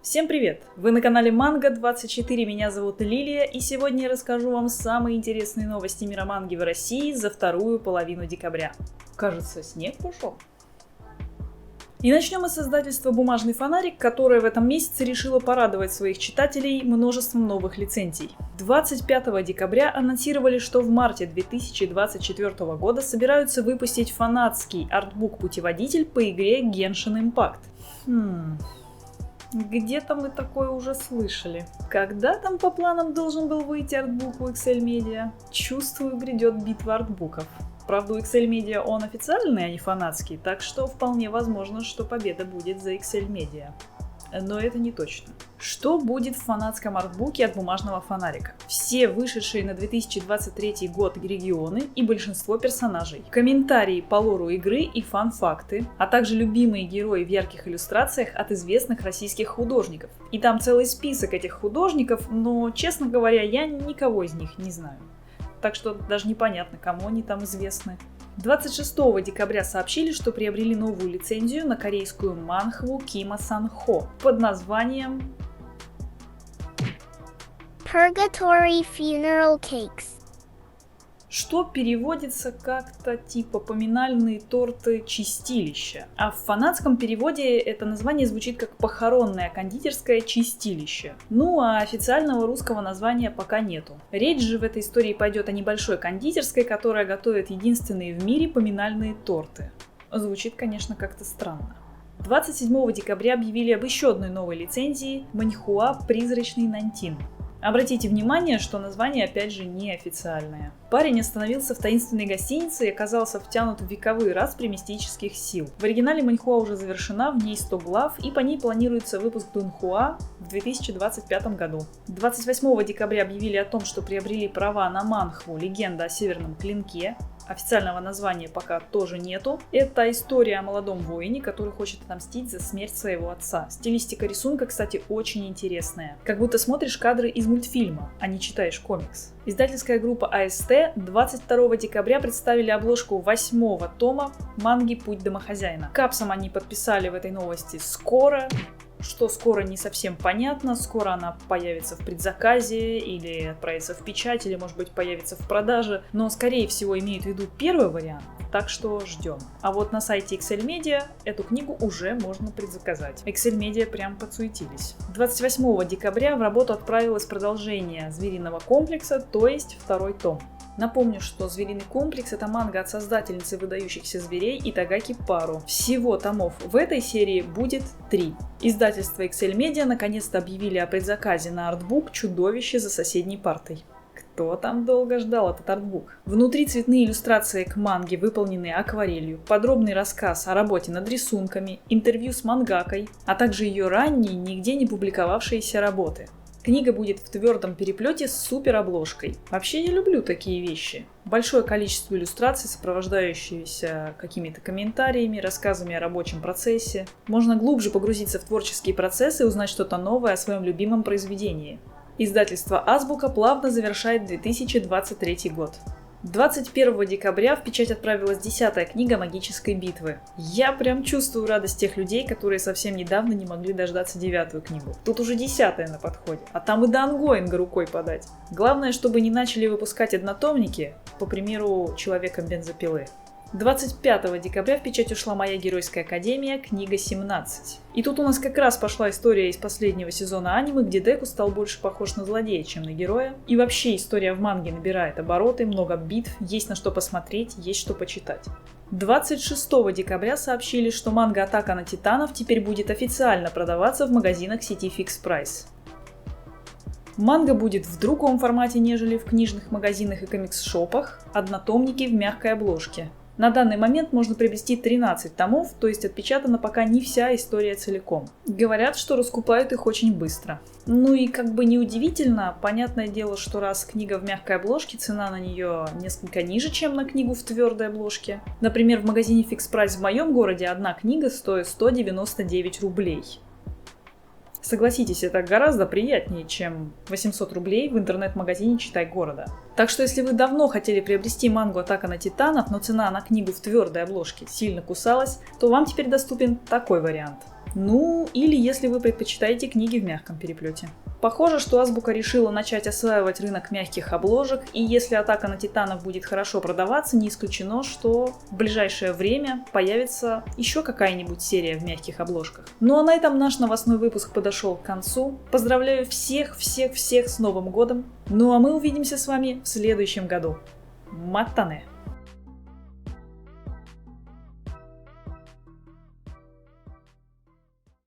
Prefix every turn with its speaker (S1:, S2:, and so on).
S1: Всем привет! Вы на канале Манго24, меня зовут Лилия, и сегодня я расскажу вам самые интересные новости мира манги в России за вторую половину декабря. Кажется, снег пошел. И начнем мы с издательства «Бумажный фонарик», которое в этом месяце решило порадовать своих читателей множеством новых лицензий. 25 декабря анонсировали, что в марте 2024 года собираются выпустить фанатский артбук-путеводитель по игре Genshin Impact. Где-то мы такое уже слышали. Когда там по планам должен был выйти артбук у Excel Media? Чувствую, грядет битва артбуков. Правда, у Excel Media он официальный, а не фанатский, так что вполне возможно, что победа будет за Excel Media. Но это не точно. Что будет в фанатском артбуке от бумажного фонарика? Все вышедшие на 2023 год регионы и большинство персонажей, комментарии по лору игры и фан-факты, а также любимые герои в ярких иллюстрациях от известных российских художников. И там целый список этих художников, но, честно говоря, я никого из них не знаю. Так что даже непонятно, кому они там известны. 26 декабря сообщили, что приобрели новую лицензию на корейскую манхву Кима Сан-хо под названием
S2: Purgatory Funeral Cakes,
S1: что переводится как-то типа «поминальные торты чистилища». А в фанатском переводе это название звучит как «похоронное кондитерское чистилище». Ну а официального русского названия пока нету. Речь же в этой истории пойдет о небольшой кондитерской, которая готовит единственные в мире поминальные торты. Звучит, конечно, как-то странно. 27 декабря объявили об еще одной новой лицензии «Маньхуа. Призрачный Нантин». Обратите внимание, что название опять же неофициальное. Парень остановился в таинственной гостинице и оказался втянут в вековые распри мистических сил. В оригинале Маньхуа уже завершена, в ней 100 глав, и по ней планируется выпуск Дунхуа в 2025 году. 28 декабря объявили о том, что приобрели права на манхву «Легенда о Северном Клинке». Официального названия пока тоже нету. Это история о молодом воине, который хочет отомстить за смерть своего отца. Стилистика рисунка, кстати, очень интересная. Как будто смотришь кадры из мультфильма, а не читаешь комикс. Издательская группа АСТ 22 декабря представили обложку 8-го тома манги «Путь домохозяина». Капсом они подписали в этой новости «Скоро». Что скоро не совсем понятно, скоро она появится в предзаказе или отправится в печать, или может быть появится в продаже, но скорее всего имеют в виду первый вариант, так что ждем. А вот на сайте Excel Media эту книгу уже можно предзаказать. Excel Media прям подсуетились. 28 декабря в работу отправилось продолжение «Звериного комплекса», то есть второй том. Напомню, что «Звериный комплекс» — это манга от создательницы выдающихся зверей Итагаки Пару. Всего томов в этой серии будет 3. Издательство Excel Media наконец-то объявили о предзаказе на артбук «Чудовище за соседней партой». Кто там долго ждал этот артбук? Внутри цветные иллюстрации к манге, выполненные акварелью, подробный рассказ о работе над рисунками, интервью с мангакой, а также ее ранние, нигде не публиковавшиеся работы. Книга будет в твердом переплете с супер обложкой. Вообще я люблю такие вещи. Большое количество иллюстраций, сопровождающиеся какими-то комментариями, рассказами о рабочем процессе. Можно глубже погрузиться в творческие процессы и узнать что-то новое о своем любимом произведении. Издательство «Азбука» плавно завершает 2023 год. 21 декабря в печать отправилась 10-я книга «Магической битвы». Я прям чувствую радость тех людей, которые совсем недавно не могли дождаться 9-ю книгу. Тут уже 10-я на подходе, а там и до ангоинга рукой подать. Главное, чтобы не начали выпускать однотомники, по примеру «Человека-бензопилы». 25 декабря в печать ушла «Моя геройская академия», книга 17. И тут у нас как раз пошла история из последнего сезона аниме, где Деку стал больше похож на злодея, чем на героя. И вообще история в манге набирает обороты, много битв, есть на что посмотреть, есть что почитать. 26 декабря сообщили, что манга «Атака на титанов» теперь будет официально продаваться в магазинах сети Fix Price. Манга будет в другом формате, нежели в книжных магазинах и комикс-шопах, однотомники в мягкой обложке. На данный момент можно приобрести 13 томов, то есть отпечатана пока не вся история целиком. Говорят, что раскупают их очень быстро. Ну и как бы неудивительно, понятное дело, что раз книга в мягкой обложке, цена на нее несколько ниже, чем на книгу в твердой обложке. Например, в магазине Fix Price в моем городе одна книга стоит 199 рублей. Согласитесь, это гораздо приятнее, чем 800 рублей в интернет-магазине «Читай города». Так что если вы давно хотели приобрести мангу «Атака на титанов», но цена на книгу в твердой обложке сильно кусалась, то вам теперь доступен такой вариант. Ну, или если вы предпочитаете книги в мягком переплете. Похоже, что Азбука решила начать осваивать рынок мягких обложек, и если «Атака на Титанов» будет хорошо продаваться, не исключено, что в ближайшее время появится еще какая-нибудь серия в мягких обложках. Ну а на этом наш новостной выпуск подошел к концу. Поздравляю всех с Новым годом! Ну а мы увидимся с вами в следующем году. Маттане!